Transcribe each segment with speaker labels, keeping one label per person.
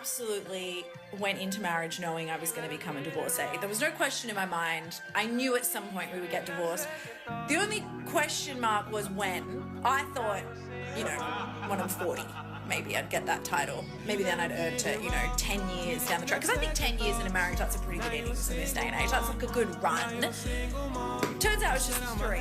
Speaker 1: absolutely went into marriage knowing I was going to become a divorcee. There was no question in my mind. I knew at some point we would get divorced. The only question mark was when. I thought, when I'm 40, maybe I'd get that title. Maybe then I'd earn to, 10 years down the track. Because I think 10 years in a marriage, that's a pretty good innings in this day and age. That's like a good run. Turns out it was just 3.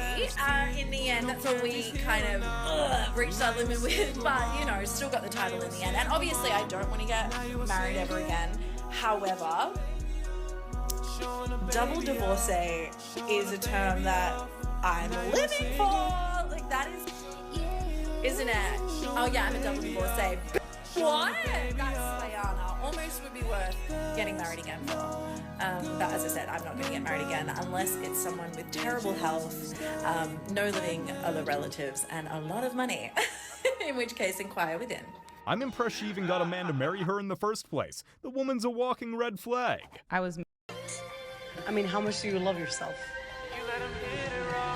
Speaker 1: In the end, that's all we kind of reached our limit with. But, still got the title in the end. And obviously, I don't want to get married ever again. However, double divorcee is a term that I'm living for. Like, that is, isn't it? Oh, yeah, I'm a double divorcee. What? That's Sayana. Almost would be worth getting married again for. But as I said, I'm not going to get married again unless it's someone with terrible health, no living other relatives, and a lot of money. In which case, inquire within.
Speaker 2: I'm impressed she even got a man to marry her in the first place. The woman's a walking red flag.
Speaker 3: I mean, how much do you love yourself?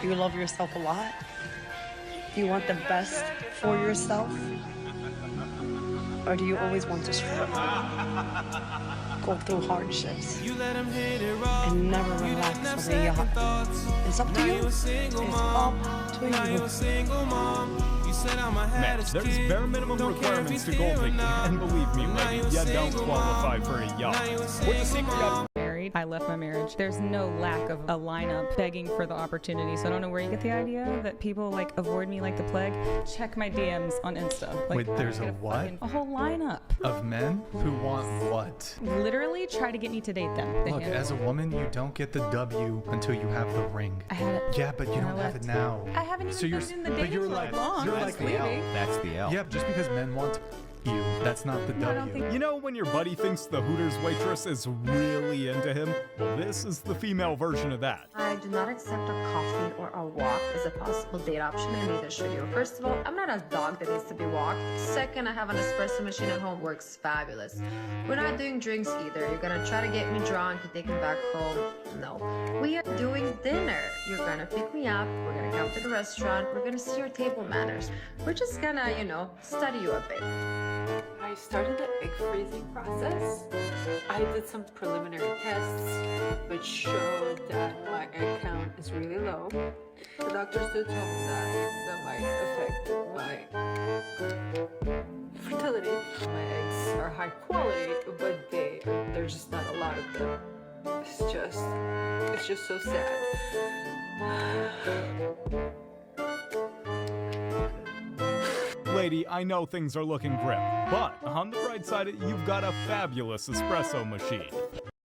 Speaker 3: Do you love yourself a lot? Do you want the best for yourself? Or do you always want to struggle? Go through hardships and never relax on a yacht. It's up to you. It's up to you.
Speaker 2: Man, there's bare minimum requirements to gold digging, and believe me, lady, you don't qualify for a yacht. What's the secret of
Speaker 4: married? I left my marriage. There's no lack of a lineup begging for the opportunity, so I don't know where you get the idea that people avoid me like the plague. Check my DMs on Insta.
Speaker 5: Wait, there's a what?
Speaker 4: A whole lineup
Speaker 5: of men who want what?
Speaker 4: Literally try to get me to date them.
Speaker 5: Look, as a woman, you don't get the W until you have the ring.
Speaker 4: I had it.
Speaker 5: Yeah, but you don't have it now.
Speaker 4: I haven't even been in the dating
Speaker 5: you're
Speaker 4: for
Speaker 5: like,
Speaker 4: long.
Speaker 5: You're like the L.
Speaker 6: That's the L.
Speaker 5: Yeah, just because men want you, that's not the
Speaker 4: No, I
Speaker 5: W.
Speaker 4: don't think.
Speaker 2: You know when your buddy thinks the Hooters waitress is really into him? Well, this is the female version of that.
Speaker 7: I do not accept a coffee or a walk as a possible date option, and neither should you. First of all, I'm not a dog that needs to be walked. Second, I have an espresso machine at home, works fabulous. We're not doing drinks either. You're gonna try to get me drunk and take me back home. No. We are doing dinner. You're gonna pick me up, we're gonna come to the restaurant, we're gonna see your table manners. We're just gonna, study you a bit.
Speaker 8: I started the egg freezing process. I did some preliminary tests, which showed that my egg count is really low. The doctors did tell me that might affect my fertility. My eggs are high quality, but there's just not a lot of them. It's just so sad.
Speaker 2: Lady, I know things are looking grim, but on the bright side, you've got a fabulous espresso machine.